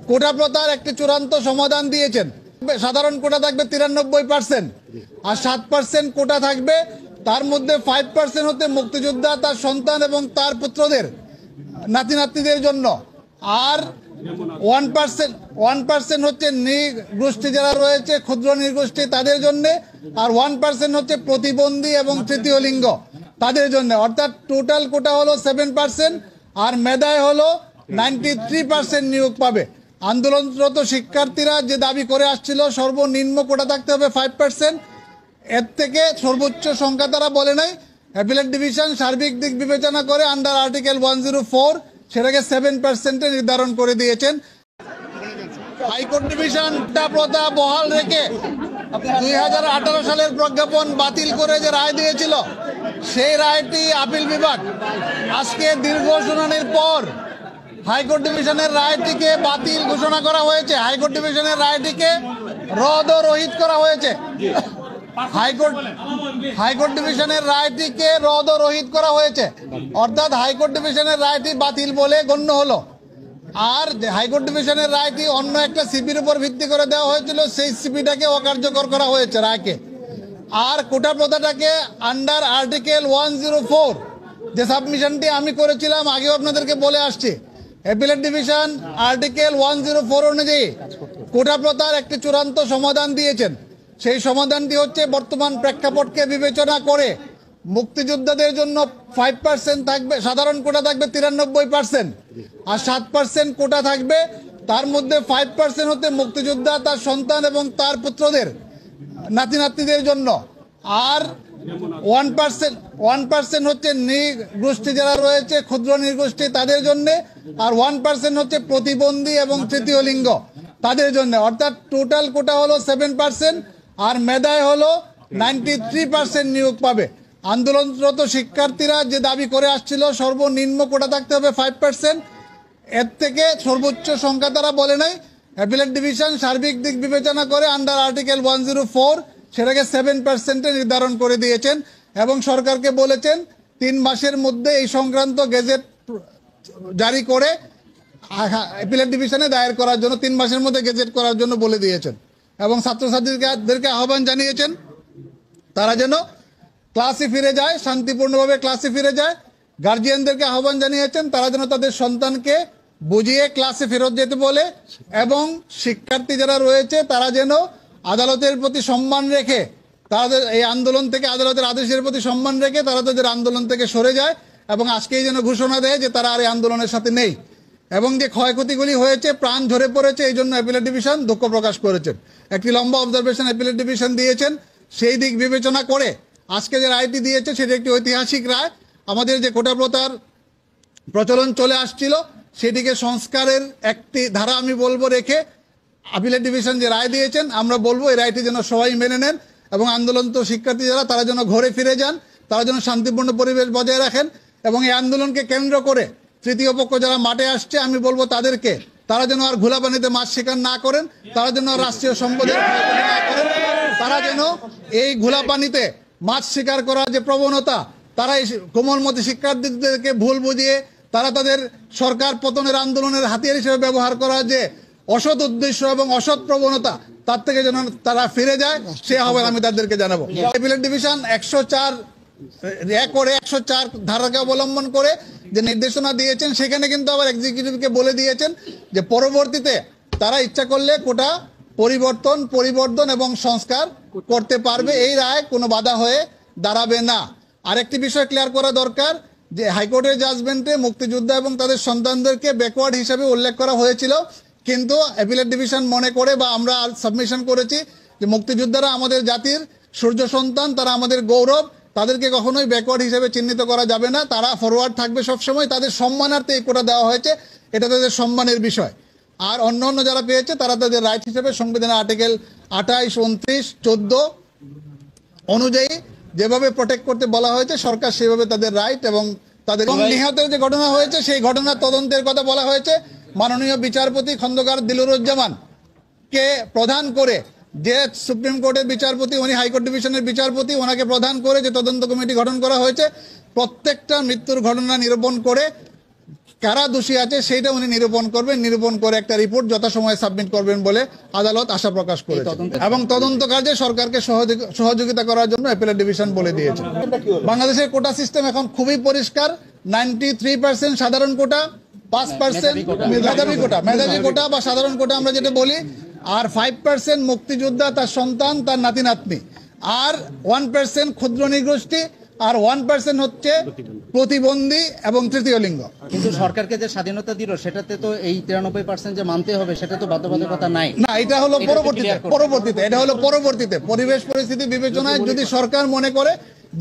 কোটা প্রথার একটি চূড়ান্ত সমাধান দিয়েছেন। সাধারণ কোটা থাকবে 93% আর 7% কোটা থাকবে, তার মধ্যে 5% হতে মুক্তিযোদ্ধা, তার সন্তান এবং তার পুত্রদের নাতি নাতনিদের জন্য, আর 1% হচ্ছে নৃগোষ্ঠী যারা রয়েছে, ক্ষুদ্র নৃগোষ্ঠী তাদের জন্য, আর 1% হচ্ছে প্রতিবন্ধী এবং তৃতীয় লিঙ্গ তাদের জন্য। অর্থাৎ টোটাল কোটা হলো 7% আর মেধায় হলো 93% নিয়োগ পাবে। আন্দোলনরত শিক্ষার্থীরা যে দাবি করে আসছিল সর্বনিম্ন কোটা থাকতে হবে 5%, এর থেকে সর্বোচ্চ সংখ্যা তারা বলে নাই। অ্যাপিলেট ডিভিশন সার্বিক দিক বিবেচনা করে আন্ডার আর্টিকেল 104 সেটাকে 7% নির্ধারণ করে দিয়েছেন। হাইকোর্ট ডিভিশনটা প্রথা বহাল রেখে 2018 সালের প্রজ্ঞাপন বাতিল করে যে রায় দিয়েছিল, সেই রায়টি আপিল বিভাগ আজকে দীর্ঘ শুনানির পর হাইকোর্ট ডিভিশনের রায়টিকে বাতিল ঘোষণা করা হয়েছে। হাইকোর্ট ডিভিশনের রায়টিকে রদ ও রহিত করা হয়েছে। হাইকোর্ট ডিভিশনের রায়টিকে রদ ও রহিত করা হয়েছে, অর্থাৎ হাইকোর্ট ডিভিশনের রায়টি বাতিল বলে গণ্য হলো। আর হাইকোর্ট ডিভিশনের রায়টি অন্য একটা সিপির উপর ভিত্তি করে দেওয়া হয়েছিল, সেই সিপিটাকে অকার্যকর করা হয়েছে রায়কে। আর কোটা প্রথাটাকে আন্ডার আর্টিকেল 104 যে সাবমিশনটি আমি করেছিলাম, আগেও আপনাদেরকে বলে আসছি, অ্যাপিলেট ডিভিশন আর্টিকেল 104 অনুযায়ী কোটা প্রথার একটি চূড়ান্ত সমাধান দিয়েছেন। সেই সমাধানটি হচ্ছে বর্তমান প্রেক্ষাপটকে বিবেচনা করে মুক্তিযোদ্ধাদের জন্য 5% থাকবে, সাধারণ কোটা থাকবে 93% আর 7% কোটা থাকবে, তার মধ্যে 5% হতে মুক্তিযোদ্ধা, তার সন্তান এবং তার পুত্রদের নাতি নাতনিদের জন্য, আর 1% হচ্ছে নৃগোষ্ঠী যারা রয়েছে, ক্ষুদ্র নৃগোষ্ঠী তাদের জন্য, আর 1% হচ্ছে প্রতিবন্ধী এবং তৃতীয় লিঙ্গ তাদের জন্য। অর্থাৎ টোটাল কোটা হলো 7% আর মেধায় হলো 93% নিয়োগ পাবে। আন্দোলনরত শিক্ষার্থীরা যে দাবি করে আসছিল সর্বনিম্ন কোটা থাকতে হবে 5%, এর থেকে সর্বোচ্চ সংখ্যা তারা বলে নাই। অ্যাপিলেট ডিভিশন সার্বিক দিক বিবেচনা করে আন্ডার আর্টিকেল 104 সেটাকে 7% নির্ধারণ করে দিয়েছেন এবং সরকারকে বলেছেন 3 মাসের মধ্যে এই সংক্রান্ত গেজেট জারি করে অ্যাপিলেট ডিভিশনে দায়ের করার জন্য 3 মাসের মধ্যে গেজেট করার জন্য বলে দিয়েছেন এবং ছাত্রছাত্রীদেরকে আহ্বান জানিয়েছেন তারা যেন ক্লাসে ফিরে যায়, শান্তিপূর্ণভাবে ক্লাসে ফিরে যায়। গার্জিয়ানদেরকে আহ্বান জানিয়েছেন তারা যেন তাদের সন্তানকে বুঝিয়ে ক্লাসে ফেরত যেতে বলে, এবং শিক্ষার্থী যারা রয়েছে তারা যেন আদালতের প্রতি সম্মান রেখে, তাদের এই আন্দোলন থেকে আদালতের আদেশের প্রতি সম্মান রেখে তারা তাদের আন্দোলন থেকে সরে যায় এবং আজকেই যেন ঘোষণা দেয় যে তারা আর এই আন্দোলনের সাথে নেই। এবং যে ক্ষয়ক্ষতিগুলি হয়েছে, প্রাণ ঝরে পড়েছে, এই জন্য অ্যাপিলেট ডিভিশন দুঃখ প্রকাশ করেছেন। একটি লম্বা অবজারভেশন অ্যাপিলেট ডিভিশন দিয়েছেন, সেই দিক বিবেচনা করে আজকে যে রায়টি দিয়েছে সেটি একটি ঐতিহাসিক রায়। আমাদের যে কোটা প্রথার প্রচলন চলে আসছিল সেটিকে সংস্কারের একটি ধারা আমি বলবো রেখে আপিলেট ডিভিশন যে রায় দিয়েছেন, আমরা বলবো এই রায়টি যেন সবাই মেনে নেন এবং আন্দোলনরত শিক্ষার্থী যারা তারা যেন ঘরে ফিরে যান, তারা যেন শান্তিপূর্ণ পরিবেশ বজায় রাখেন। এবং এই আন্দোলনকে কেন্দ্র করে তৃতীয় পক্ষ যারা মাঠে আসছে আমি বলবো তাদেরকে, তারা যেন আর ঘোলা পানিতে মাছ শিকার না করেন, তারা যেন রাষ্ট্রীয় সম্পদের ক্ষয়ক্ষতি না করেন, তারা যেন এই ঘোলা পানিতে মাছ শিকার করার যে প্রবণতা, তারা এই কোমলমতি শিক্ষার্থীদেরকে ভুল বুঝিয়ে তারা তাদের সরকার পতনের আন্দোলনের হাতিয়ার হিসেবে ব্যবহার করার যে অসৎ উদ্দেশ্য এবং অসৎ প্রবণতা, তার থেকে যেন তারা ফিরে যায়, সে আহ্বান আমি তাদেরকে জানাবো। অ্যাপিলেট ডিভিশন 104 ধারাকে অবলম্বন করে যে নির্দেশনা দিয়েছেন, সেখানে কিন্তু আবার এক্সিকিউটিভকে বলে দিয়েছেন যে পরবর্তীতে তারা ইচ্ছা করলে কোটা পরিবর্তন এবং সংস্কার করতে পারবে। এই রায় কোনো বাধা হয়ে দাঁড়াবে না। আরেকটি বিষয় ক্লিয়ার করা দরকার যে হাইকোর্টের জাজমেন্টে মুক্তিযোদ্ধা এবং তাদের সন্তানদেরকে ব্যাকওয়ার্ড হিসাবে উল্লেখ করা হয়েছিল, কিন্তু অ্যাপিলেট ডিভিশন মনে করে বা আমরা সাবমিশন করেছি যে মুক্তিযোদ্ধারা আমাদের জাতির সূর্য সন্তান, তারা আমাদের গৌরব, তাদেরকে কখনোই ব্যাকওয়ার্ড হিসেবে চিহ্নিত করা যাবে না, তারা ফরওয়ার্ড থাকবে সবসময়। তাদের সম্মানার্থে এই কোটা দেওয়া হয়েছে, এটা তাদের সম্মানের বিষয়। আর অন্য যারা পেয়েছে তারা তাদের রাইট হিসেবে সংবিধানের আর্টিকেল 28, 29, 14 অনুযায়ী যেভাবে প্রোটেক্ট করতে বলা হয়েছে সরকার সেভাবে তাদের রাইট এবং তাদের নিহতের যে ঘটনা হয়েছে সেই ঘটনার তদন্তের কথা বলা হয়েছে। মাননীয় বিচারপতি খন্দকার দিলুরুজ্জামান কে প্রধান করে যে সুপ্রিম কোর্টের বিচারপতি, উনি হাইকোর্ট ডিভিশনের বিচারপতি, ওনাকে প্রধান করে যে তদন্ত কমিটি গঠন করা হয়েছে প্রত্যেকটা মৃত্যুর ঘটনা নিরূপণ করে কারা দোষী আছে সেইটা উনি নিরূপণ করবেন, নিরূপণ করে একটা রিপোর্ট যথাসময়ে সাবমিট করবেন বলে আদালত আশা প্রকাশ করেছে এবং তদন্ত কাজে সরকারকে সহযোগিতা করার জন্য অ্যাপিলেট ডিভিশন বলে দিয়েছে। বাংলাদেশের কোটা সিস্টেম এখন খুবই পরিষ্কার। 93% সাধারণ কোটা, 5% মেধাবী কোটা বা সাধারণ কোটা আমরা যেটা বলি, আর 5% মুক্তিযোদ্ধা, তার সন্তান, তার নাতি নাতনি, আর 1% ক্ষুদ্র নৃগোষ্ঠী, আর 1% হচ্ছে প্রতিবন্ধী এবং তৃতীয় লিঙ্গ। কিন্তু সরকারকে যে স্বাধীনতা দিল সেটাতে তো এই 93% যে মানতে হবে সেটা তো বাধ্যবাধকতা নাই। না, এটা হলো পরবর্তীতে পরিবেশ পরিস্থিতি বিবেচনায় যদি সরকার মনে করে,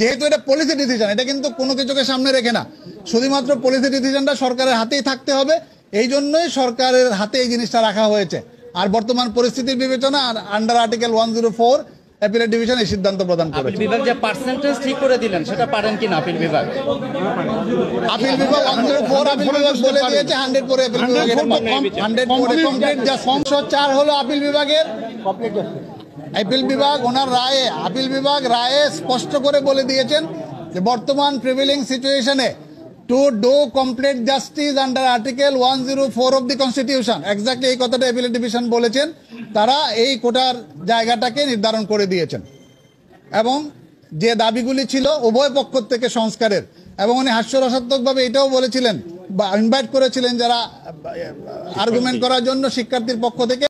যেহেতু এটা পলিসি ডিসিশন, এটা কিন্তু কোনো কিছুকে সামনে রেখে না, শুধুমাত্র পলিসি ডিসিশনটা সরকারের হাতেই থাকতে হবে। এই জন্যই সরকারের হাতে এই জিনিসটা রাখা হয়েছে। আর বর্তমান পরিস্থিতির বিবেচনা আন্ডার আর্টিকেল 104 অ্যাপিলেট ডিভিশন এই সিদ্ধান্ত প্রদান করেছে। আপিল বিভাগ যে পার্সেন্টেজ ঠিক করে দিলেন সেটা পারেন কিনা আপিল বিভাগ? আপিল বিভাগ 104 আপিল বিভাগ বলে দিয়েছে 100 করে আপিল বিভাগের 100 করে কমপ্লিট জাস্ট 504 হলো আপিল বিভাগের আপিল বিভাগ ওনার রায়ে, আপিল বিভাগ রায়ে স্পষ্ট করে বলে দিয়েছেন যে বর্তমান প্রিভেলিং সিচুয়েশনে to do complete justice under article 104 of the constitution, exactly এই কথাটা অ্যাপিলেট ডিভিশন বলেছেন। তারা এই কোটার জায়গাটাকে নির্ধারণ করে দিয়েছেন এবং যে দাবিগুলি ছিল উভয় পক্ষ থেকে সংস্কারের, এবং উনি হাস্যরসাত্মকভাবে এটাও বলেছিলেন বা ইনভাইট করেছিলেন যারা আর্গুমেন্ট করার জন্য শিক্ষার্থীর পক্ষ থেকে